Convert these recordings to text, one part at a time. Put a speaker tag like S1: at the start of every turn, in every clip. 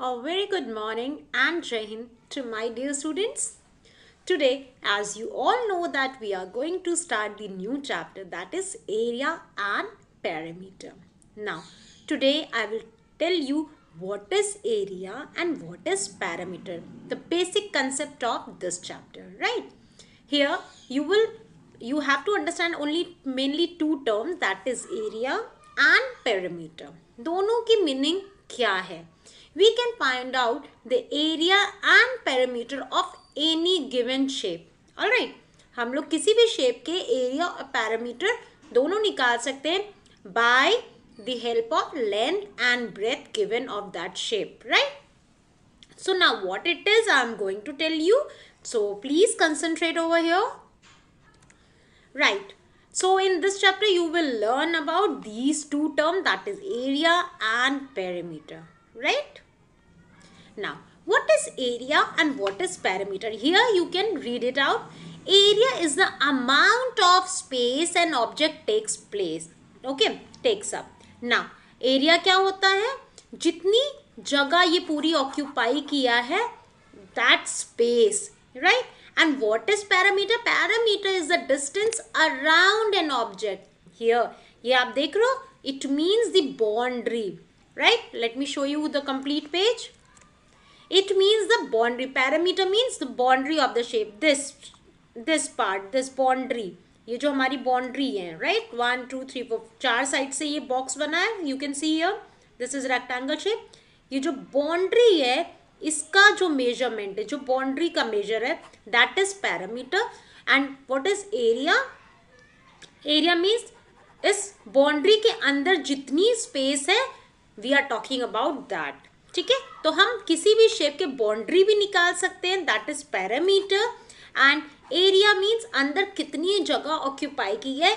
S1: A very good morning and Jai Hind to my dear students. Today, as you all know that we are going to start the new chapter, that is area and perimeter. Now, today I will tell you what is area and what is perimeter, the basic concept of this chapter, right? Here you have to understand only mainly two terms, that is area and perimeter. दोनों की meaning क्या है? We can find out the area and perimeter of any given shape. Alright, हम लोग किसी भी shape के area और पैरामीटर दोनों निकाल सकते हैं by the help of length and breadth given of that shape, right? So now what it is, I am going to tell you. So please concentrate over here. Right. So in this chapter you will learn about these two terms, that is area and perimeter, right? Now, what is area and what is perimeter? Here you can read it out. Area is the amount of space an object takes place. Okay, takes up. Now, area क्या होता है? जितनी जगह ये पूरी occupy किया है, that space, right? And what is perimeter? Perimeter is the distance around an object. Here, ये आप देख रहे हो? It means the boundary, right? Let me show you the complete page. It means the boundary. Perimeter means the boundary of the shape. This part, this boundary. ये जो हमारी boundary है, right? 1, 2, 3, 4, 4 side से ये box बना है. You can see here. This is rectangle shape. ये जो boundary है, इसका जो measurement है, जो boundary का measure है, that is perimeter. And what is area? Area means इस boundary के अंदर जितनी space है, we are talking about that. ठीक है, तो हम किसी भी शेप के बाउंड्री भी निकाल सकते हैं, that is parameter. And area means अंदर कितनी जगह ऑक्यूपाई की है,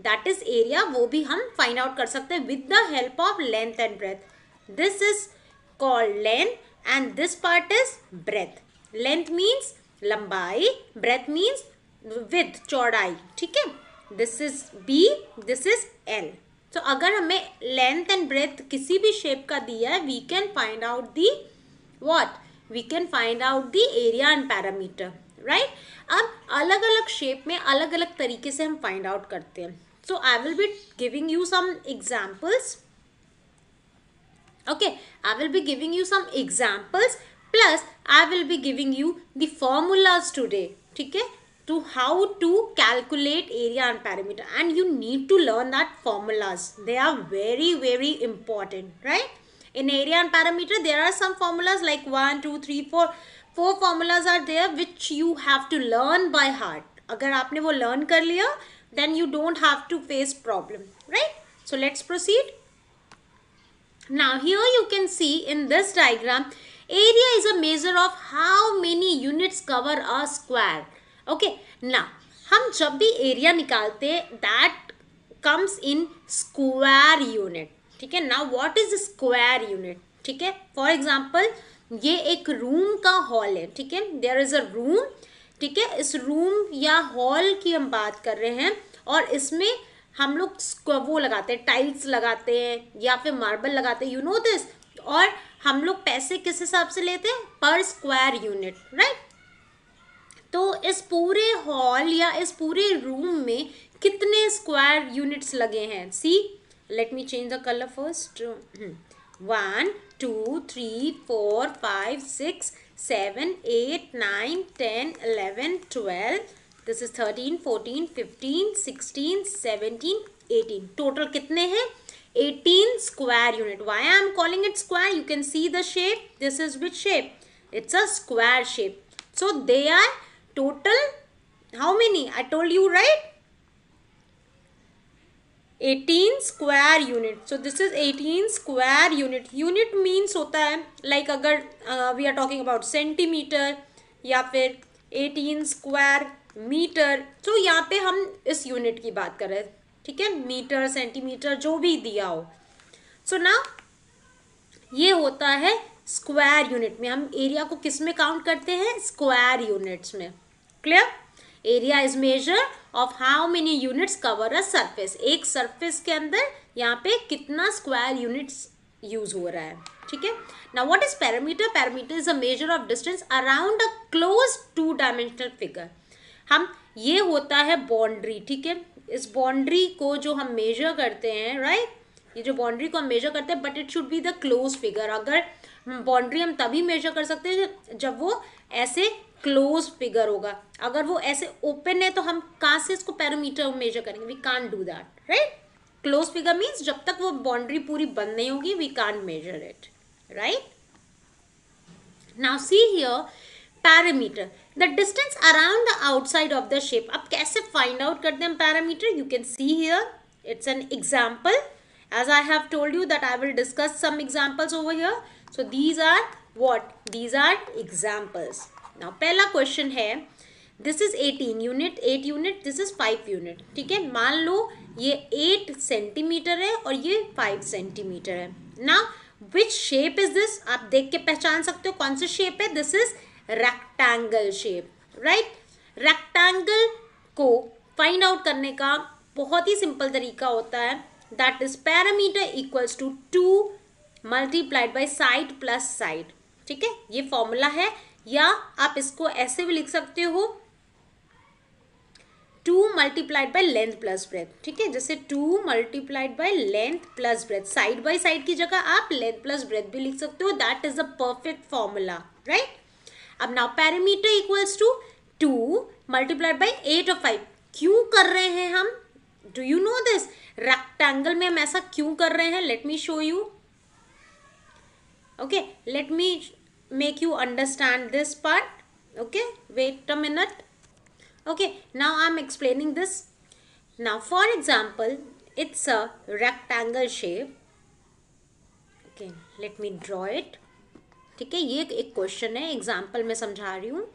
S1: दैट इज एरिया, वो भी हम फाइंड आउट कर सकते हैं with the help of length and breadth. This is called length and this part is breadth. Length means लंबाई, ब्रेथ मीन्स विद, चौड़ाई. ठीक है, this is B, this is L. तो अगर हमें लेंथ एंड ब्रेथ किसी भी शेप का दिया है, we can find out the what, we can find out the area and perimeter, right? अब अलग अलग शेप में अलग अलग तरीके से हम फाइंड आउट करते हैं. So I will be giving you some examples. Okay, I will be giving you some examples plus I will be giving you the formulas today. ठीक है, to how to calculate area and perimeter, and you need to learn that formulas. They are very important, right? In area and perimeter there are some formulas like 1 2 3 4 formulas are there which you have to learn by heart. अगर आपने वो learn कर लिया, then you don't have to face problem, right? So let's proceed. Now here you can see in this diagram, area is a measure of how many units cover a square. Okay, ना हम जब भी area निकालते हैं, that comes in square unit. ठीक है, now what is square unit? ठीक है, फॉर एग्जांपल ये एक रूम का हॉल है. ठीक है, देयर इज अ रूम. ठीक है, इस रूम या हॉल की हम बात कर रहे हैं और इसमें हम लोग वो लगाते हैं, टाइल्स लगाते हैं या फिर मार्बल लगाते हैं, यू नो दिस. और हम लोग पैसे किस हिसाब से लेते हैं? पर स्क्वायर यूनिट, राइट? तो इस पूरे हॉल या इस पूरे रूम में कितने स्क्वायर यूनिट्स लगे हैं? See, let me change the colour first. 1 2 3 4 5 6 7 8 9 10 11 12. This is 13 14 15 16 17 18. Total कितने हैं? 18 square unit. Why I am calling it square? You can see the shape. This is which shape? It's a square shape. So they are total how many? I told you, right? 18 square unit. So this is 18 square unit. Unit means होता है like अगर we are talking about centimeter या फिर 18 square meter. So यहाँ पे हम इस unit की बात कर रहे हैं. ठीक है, मीटर, सेंटीमीटर, जो भी दिया हो. So now ये होता है स्क्वायर यूनिट में. हम एरिया को किस में काउंट करते हैं? स्क्वायर यूनिट्स में. Clear? Area is measure of how many units cover a surface. एक सरफेस के अंदर यहाँ पे कितना स्क्वायर यूनिट्स यूज हो रहा है, ठीक है। Now what is parameter? Parameter is a measure of distance around a close two dimensional figure. हम ये होता है बाउंड्री, ठीक है। इस बाउंड्री को जो हम मेजर करते हैं, राइट, ये जो बाउंड्री को हम मेजर करते हैं, but it should be the close figure. अगर बाउंड्री हम तभी मेजर कर सकते हैं जब वो ऐसे क्लोज फिगर होगा। अगर वो ऐसे ओपन है तो हम कहाँ से इसको पैरामीटर मेजर करेंगे? We can't do that, right. Close figure means जब तक वो बाउंड्री पूरी बंद नहीं होगी we can't measure it, right. Now see here perimeter, the distance around the outside of the shape. अब कैसे फाइंड आउट करते हैं perimeter? You can see here, it's an example, as I have told you that I will discuss some examples over here. So these are what? These are examples. Now पहला question है, this is 18 unit, 8 unit, this is 5 unit, ठीक है। मान लो ये 8 centimetre है और ये 5 centimetre है। Now which shape is this? आप देख के पहचान सकते हो कौन सा शेप है। This is rectangle shape, right? Rectangle को फाइंड आउट करने का बहुत ही सिंपल तरीका होता है, that is parameter equals to 2 multiplied by side plus side, ठीक है। ये फॉर्मूला है, या आप इसको ऐसे भी लिख सकते हो 2 multiplied by length plus breadth, ठीक है। जैसे 2 multiplied by length plus breadth, side by side की जगह आप लेंथ प्लस ब्रेथ भी लिख सकते हो। That is the perfect formula, right. अब now parameter equals to 2 multiplied by 8 और 5। क्यों कर रहे हैं हम? Do you know this? Rectangle में हम ऐसा क्यों कर रहे हैं? Let me show you, okay, let me make you understand this part, okay, wait a minute, okay, now I'm explaining this. Now for example, it's a rectangle shape, okay, let me draw it, ठीक है। ये एक question है, example में समझा रही हूँ।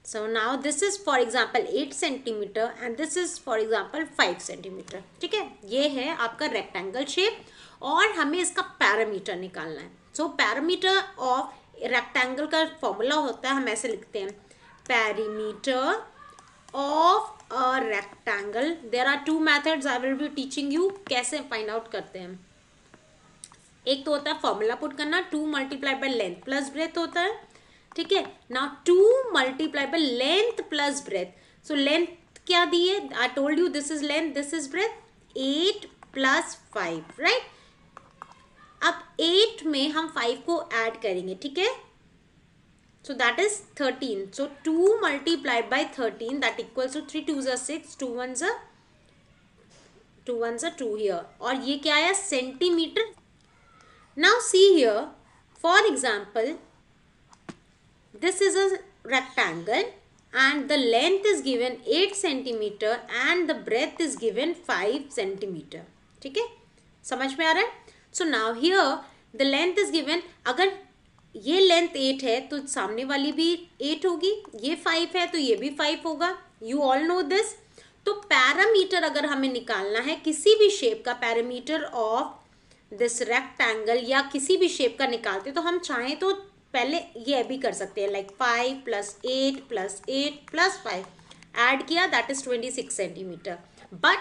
S1: So now this is for example 8 centimeter and this is for example 5 centimeter, ठीक है। ये है आपका रेक्टेंगल शेप और हमें इसका पैरामीटर निकालना है। So पैरामीटर ऑफ रेक्टेंगल का फॉर्मूला होता है, हम ऐसे लिखते हैं, parameter of a rectangle. There are two methods I will be teaching you कैसे फाइंड आउट करते हैं। एक तो होता है फॉर्मूला पुट करना, 2 multiplied by length plus breadth होता है, ठीक है। Now 2 multiplied by length plus breadth. So length क्या दी है? I told you this is length, this is breadth, 8 plus 5, right? अब 8 में हम 5 को ऐड करेंगे, ठीक है। So that is 13. So 2 multiplied by 13, that equals to 3 2s are 6, 2 1s are 2 here. और ये क्या है? Centimetre. Now see here, for example, this is a rectangle and the length is given 8 centimeter and the breadth is given 5 centimeter, ठीक है, समझ में आ रहा है? So now here the length is given, अगर ये लेंथ 8 है तो सामने वाली भी 8 होगी, ये 5 है तो ये भी 5 होगा। You all know this. तो पैरामीटर अगर हमें निकालना है किसी भी शेप का, पैरामीटर ऑफ दिस रेक्टेंगल या किसी भी शेप का निकालते तो हम चाहें तो पहले ये भी कर सकते हैं, लाइक 5 + 8 + 8 + 5 ऐड किया, that is 26 centimetre. But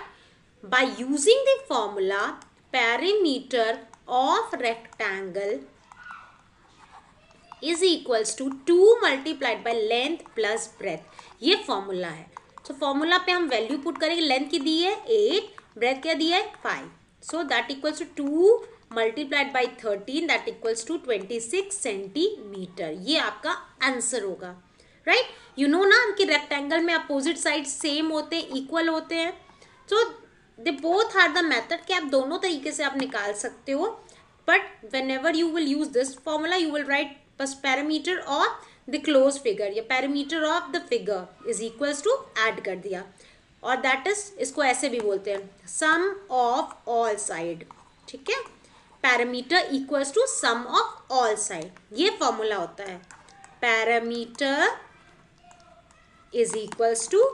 S1: by using the formula parameter of rectangle is equals to 2 multiplied by length plus breadth, ये फॉर्मूला है। तो फॉर्मूला पे हम वैल्यू पुट करेंगे, लेंथ की दी है 8, ब्रेथ क्या दिया है 5, so that equals to 2 multiplied by 13, that equals to 26 centimetre. ये आपका आंसर होगा, राइट। यू नो ना कि रेक्टेंगल में अपोजिट साइड सेम होते हैं, इक्वल होते हैं। So they both are the method कि आप दोनों तरीके से आप निकाल सकते हो, but whenever you will use this formula you will write बस parameter of the close figure या parameter of the figure is equals to add कर दिया, और दैट इज, इसको ऐसे भी बोलते हैं सम ऑफ ऑल साइड, ठीक है। Perimeter equals to sum of all side, ये फॉर्मूला होता है। Perimeter is equals to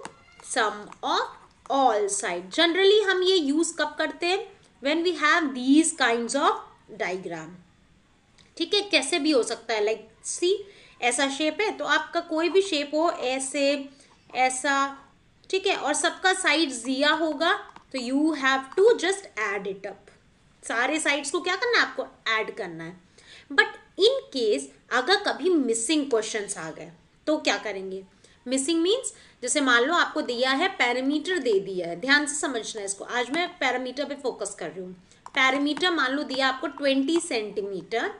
S1: sum of all side. Generally हम ये यूज कब करते हैं? When we have these kinds of diagram, ठीक है। कैसे भी हो सकता है, लाइक सी ऐसा शेप है तो आपका कोई भी शेप हो, ऐसे ऐसा, ठीक है, और सबका साइड दिया होगा तो you have to just add it up, सारे साइड्स को क्या करना है, आपको ऐड करना है। बट इन केस अगर कभी मिसिंग क्वेश्चंस आ गए तो क्या करेंगे? मिसिंग मीन्स जैसे मान लो आपको दिया है, पैरामीटर दे दिया है, ध्यान से समझना है इसको, आज मैं पैरामीटर पे फोकस कर रही हूँ। पैरामीटर मान लो दिया आपको 20 सेंटीमीटर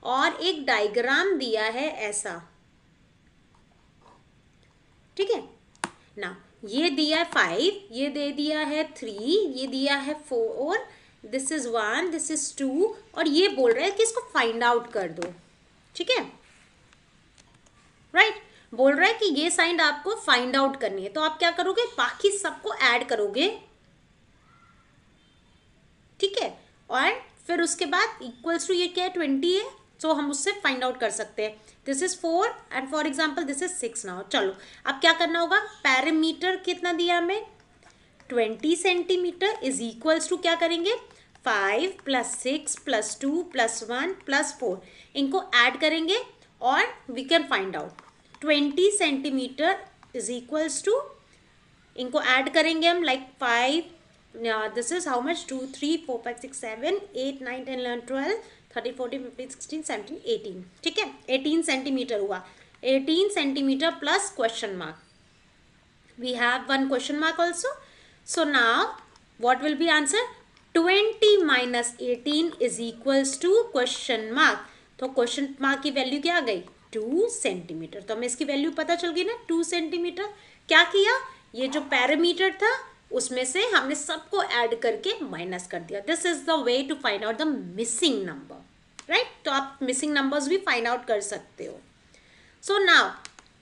S1: और एक डायग्राम दिया है ऐसा, ठीक है ना। ये दिया है 5, ये दे दिया है 3, ये दिया है 4, दिस इज 1, दिस इज 2, और ये बोल रहा है कि इसको फाइंड आउट कर दो, ठीक है, राइट। बोल रहा है कि ये साइड आपको फाइंड आउट करनी है, तो आप क्या करोगे, बाकी सबको ऐड करोगे, ठीक है, और फिर उसके बाद इक्वल्स टू ये क्या है, 20 है, सो हम उससे फाइंड आउट कर सकते हैं। This is 4 and for example this is 6 now. चलो अब क्या करना होगा, पैरामीटर कितना दिया हमें, 20 सेंटीमीटर इज इक्वल्स टू क्या करेंगे, 5 + 6 + 2 + 1 + 4, इनको ऐड करेंगे और we can find out 20 centimetre is equals to, इनको ऐड करेंगे हम, like 5, this is how much, 2 3 4 5 6 7 8 9 10 11 12 13 14 15 16 17 18, ठीक है, 18 सेंटीमीटर हुआ। 18 centimetre plus question mark, we have one question mark also. So now what will be answer, 20 minus 18 is equals to question mark, तो question mark की value क्या आ गई, 2 centimetre. तो हमें इसकी वैल्यू पता चल गई ना, 2 सेंटीमीटर। क्या किया, ये जो पैरामीटर था उसमें से हमने सबको ऐड करके माइनस कर दिया। This is the way to find out the missing number, right. तो आप मिसिंग नंबर्स भी फाइंड आउट कर सकते हो। So now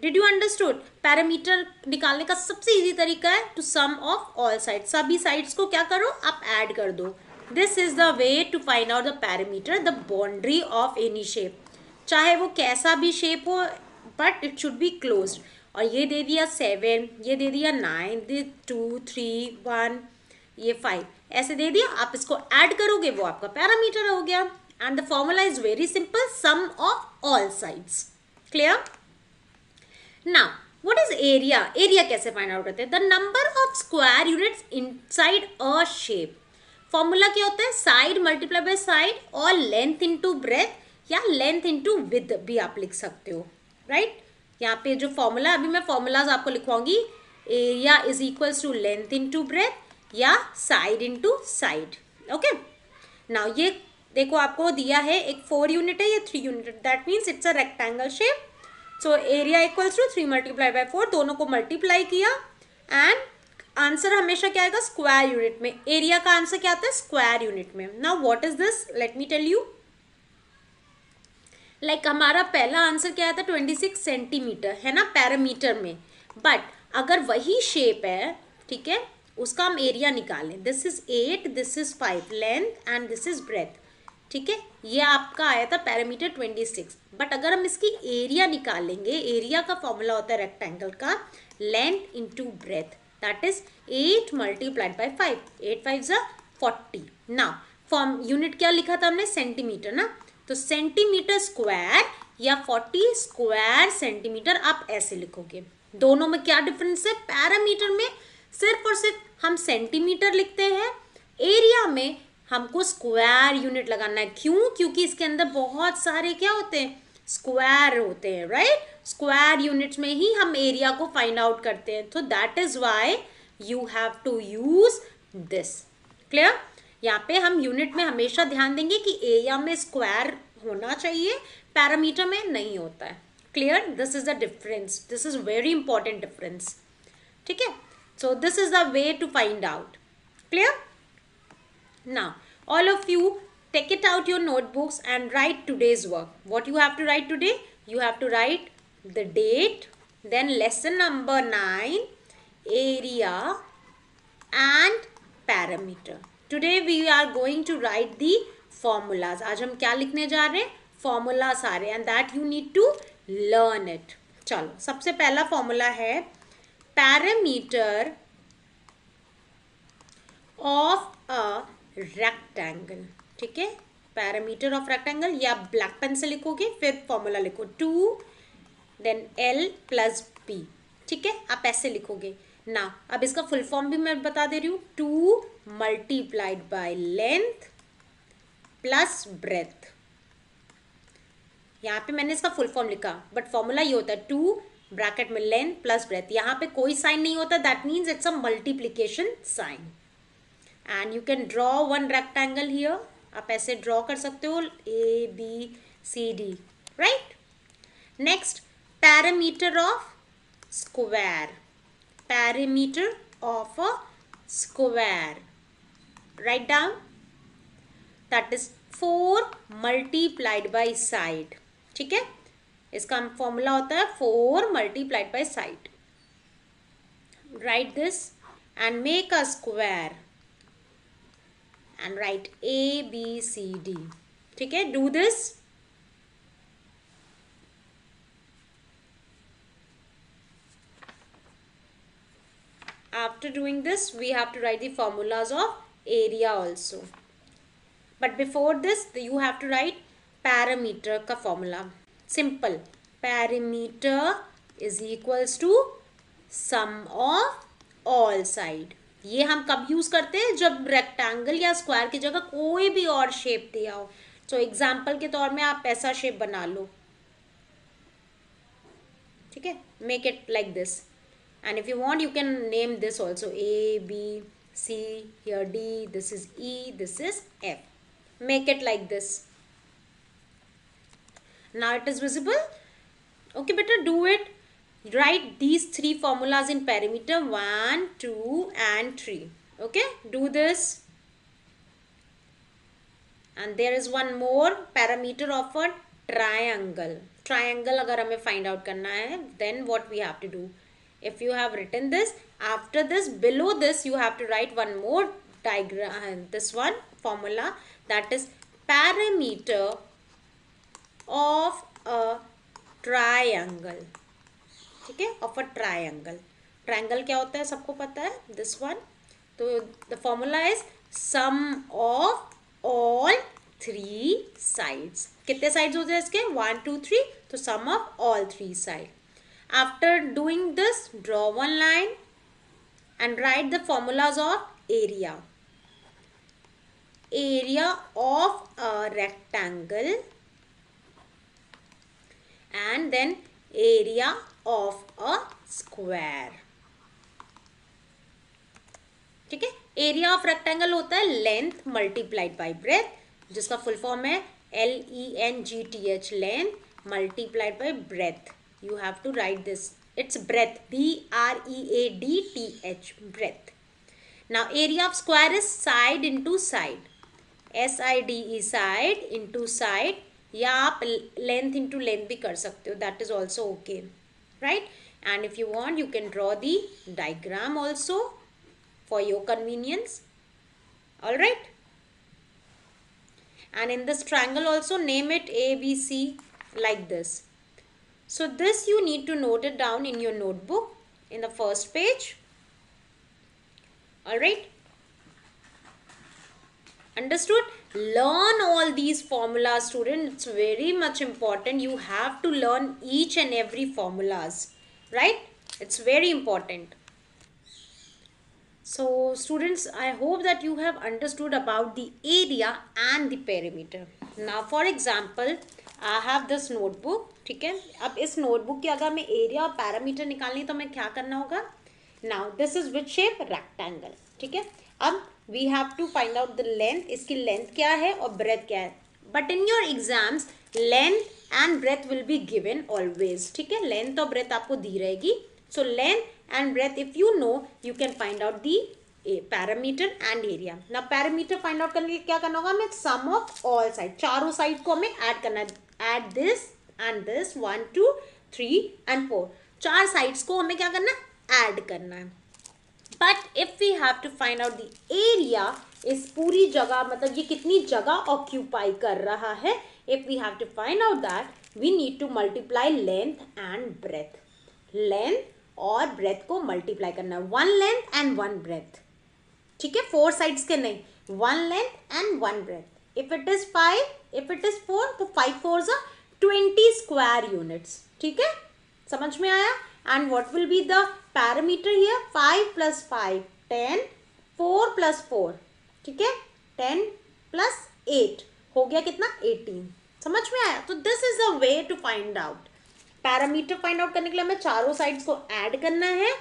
S1: did you understood, perimeter निकालने का सबसे इजी तरीका है to sum of all sides, सभी साइड्स को क्या करो, आप ऐड कर दो। This is the way to find out the perimeter, the boundary of any shape, चाहे वो कैसा भी शेप हो, but it should be closed. और ये दे दिया 7, ये दे दिया 9, 2 3 1, ये 5, ऐसे दे दिया, आप इसको ऐड करोगे वो आपका पैरामीटर हो गया। And the formula is very simple, sum of all sides, clear. Now what is area, area कैसे फाइंड आउट करते हैं, the number of square units inside a shape. Formula क्या होता है, साइड मल्टीप्लाई बाय साइड और length into breadth या length into width भी आप लिख सकते हो, राइट। यहाँ पे जो फॉर्मूला, अभी मैं फॉर्मूलाज आपको लिखवाऊंगी, area is equals to length into breadth या side into side, okay. Now ये देखो आपको दिया है, एक 4 यूनिट है, ये 3 यूनिट है, that means it's a rectangle shape. So area equals to 3 multiply by 4, दोनों को मल्टीप्लाई किया एंड आंसर हमेशा क्या आएगा, स्क्वायर यूनिट में। एरिया का आंसर क्या आता है, स्क्वायर यूनिट में। Now what is this, let me tell you, like हमारा पहला आंसर क्या आता है, 26 सेंटीमीटर है ना पैरामीटर में, बट अगर वही शेप है, ठीक है, उसका हम एरिया निकालें, this is 8, this is 5 length and this is breadth, ठीक है, ये आपका आया था पैरामीटर 26। बट अगर हम इसकी एरिया निकालेंगे, एरिया का फॉर्मूला होता है रेक्टेंगल का, length into breath, that is 8 multiplied by 5, 8 5 40। Now form unit क्या लिखा था हमने, सेंटीमीटर ना, तो सेंटीमीटर स्क्वायर या 40 स्क्वायर सेंटीमीटर आप ऐसे लिखोगे। दोनों में क्या डिफरेंस है, पैरामीटर में सिर्फ और सिर्फ हम सेंटीमीटर लिखते हैं, एरिया में हमको स्क्वायर यूनिट लगाना है। क्यों, क्योंकि इसके अंदर बहुत सारे क्या होते हैं, स्क्वायर होते हैं, राइट। स्क्वायर यूनिट्स में ही हम एरिया को फाइंड आउट करते हैं, तो that is why you have to use this, clear. यहाँ पे हम यूनिट में हमेशा ध्यान देंगे कि एरिया में स्क्वायर होना चाहिए, पैरामीटर में नहीं होता है, clear. This is the difference, this is very important difference, ठीक है। So this is the way to find out, clear. Now, all of you take it out your notebooks and write today's work. What you have to write today? You have to write the date, then lesson number 9, area and parameter. Today we are going to write the formulas. आज हम क्या लिखने जा रहे हैं, formula सारे, and that you need to learn it. चलो सबसे पहला फॉर्मूला है पैरामीटर ऑफ अ रेक्टेंगल, ठीक है, पैरामीटर ऑफ रेक्टेंगल, या ब्लैक पेन से लिखोगे, फिर फॉर्मूला लिखो 2 देन L + B, ठीक है, आप ऐसे लिखोगे ना। अब इसका फुल फॉर्म भी मैं बता दे रही हूँ, 2 multiplied by length plus breadth. यहाँ पे मैंने इसका फुल फॉर्म लिखा, बट फॉर्मूला ये होता है 2 ब्रैकेट में लेंथ प्लस ब्रेथ। यहाँ पे कोई साइन नहीं होता, that means it's a multiplication sign. And you can draw one rectangle here. आप ऐसे ड्रॉ कर सकते हो, A B C D, right. Next, perimeter of square. Perimeter of a square, write down, that is 4 multiplied by side. ठीक है, इसका फॉर्मूला होता है 4 multiplied by side. Write this and make a square and write A, B, C, D. ठीक है, do this. After doing this, we have to write the formulas of area also. But before this, you have to write parameter का formula. Simple. Perimeter is equals to sum of all side. ये हम कब use करते हैं? जब rectangle या square की जगह कोई भी और शेप दिया हो। सो एग्जाम्पल के तौर में आप ऐसा शेप बना लो, ठीक है, make it like this. And if you want you can name this also, A B C, here D, this is E, this is F. Make it like this. Now it is visible. Okay बेटा, do it. Write these 3 formulas in perimeter 1, 2 and 3. Okay, do this. And there is one more parameter of a triangle. Triangle अगर हमें find out करना है, then what we have to do? If you have written this, after this, below this, you have to write one more diagram, this one formula, that is parameter of a triangle. ठीक है, of a triangle. Triangle क्या होता है सबको पता है, this one. तो the formula is sum of all 3 sides. कितने साइड्स होते हैं इसके? 1 2 3, तो sum of all 3 side. After doing this, draw one line and write the formulas of area. Area of a rectangle and then area of a square. ठीक है, area of rectangle होता है length multiplied by breadth, जिसका full form है LENGTH, length multiplied by breath. You have to write this. It's breadth, BREADTH, breadth. Now area of square is side into side, SIDE, side into side, या आप length into length भी कर सकते हो, that is also okay, right. And if you want you can draw the diagram also for your convenience. All right. And in this triangle also name it ABC like this. So this you need to note it down in your notebook in the first page. All right. Understood? Learn all these formulas, student. It's very much important. You have to learn each and every formulas, right? It's very important. So students, I hope that you have understood about the area and the perimeter. Now for example, I have this notebook. ठीक है, अब इस notebook के अगर मैं area और parameter निकालनी तो मैं क्या करना होगा? Now this is which shape? Rectangle. ठीक है, अब we have to find out the length. इसकी length क्या है और breadth क्या है. But in your exams, length and breadth will be given always. ठीक है, length और breadth आपको दी रहेगी. So length and breadth, if you know, you can find out the parameter and area. Now parameter find out करने के लिए क्या करना होगा? हमें sum of all side, चारों साइड को हमें ऐड करना है. Add this and this, 1 2 3 and 4. चार साइड्स को हमें क्या करना है? ऐड करना है. But if we have to find out the area, इस पूरी जगह मतलब ये कितनी जगह ऑक्यूपाई कर रहा है, if we have to find out that, we need to multiply length and breadth. Length और ब्रेथ को मल्टीप्लाई करना है. 1 लेंथ एंड 1 ब्रेथ. ठीक है, 4 साइड्स के नहीं, 1 length and 1 breadth. If it is 5, if it is 4, तो 5 4s are 20 स्क्वायर यूनिट्स. ठीक है, समझ में आया? And what will be the parameter here? 5 + 5 10, 4 + 4, ठीक है, 10 + 8 हो गया कितना 18। समझ में आया? तो this is a way to find out perimeter. Find out करने के लिए हमें चारों साइड्स को ऐड करना है।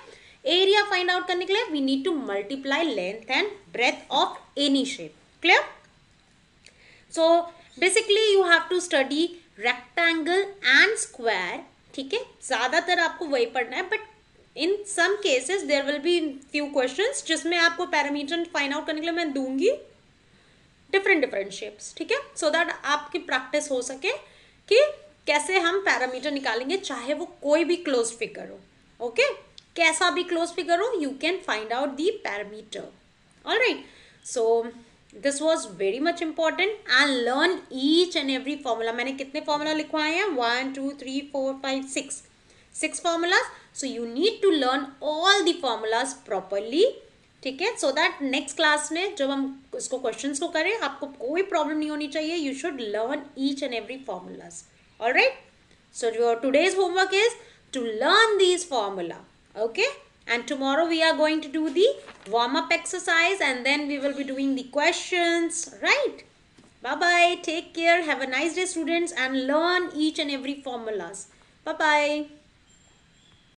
S1: एरिया फाइंड आउट करने के लिए we need to multiply length and breadth of any shape. Clear? So basically you have to study rectangle and square. ठीक है, ज्यादातर आपको वही पढ़ना है, but in some cases there will be few questions जिसमें आपको पैरामीटर फाइंड आउट करने के लिए मैं दूंगी डिफरेंट शेप्स। ठीक है, सो दैट आपकी प्रैक्टिस हो सके कि कैसे हम पैरामीटर निकालेंगे, चाहे वो कोई भी क्लोज फिगर हो। ओके, कैसा भी क्लोज फिगर हो, you can find out the parameter. Alright, so this was very much important and learn each and every formula. मैंने कितने फॉर्मूला लिखवाए हैं? 1 2 3 4 5 6 formulas. So you need to learn all the formulas properly. ठीक है, so that next class में जब हम इसको क्वेश्चंस को करें आपको कोई प्रॉब्लम नहीं होनी चाहिए। You should learn each and every formulas. Alright, so your today's homework is to learn these formula. Okay, and tomorrow we are going to do the warm-up exercise and then we will be doing the questions. Right? Bye bye. Take care. Have a nice day, students, and learn each and every formulas. Bye bye.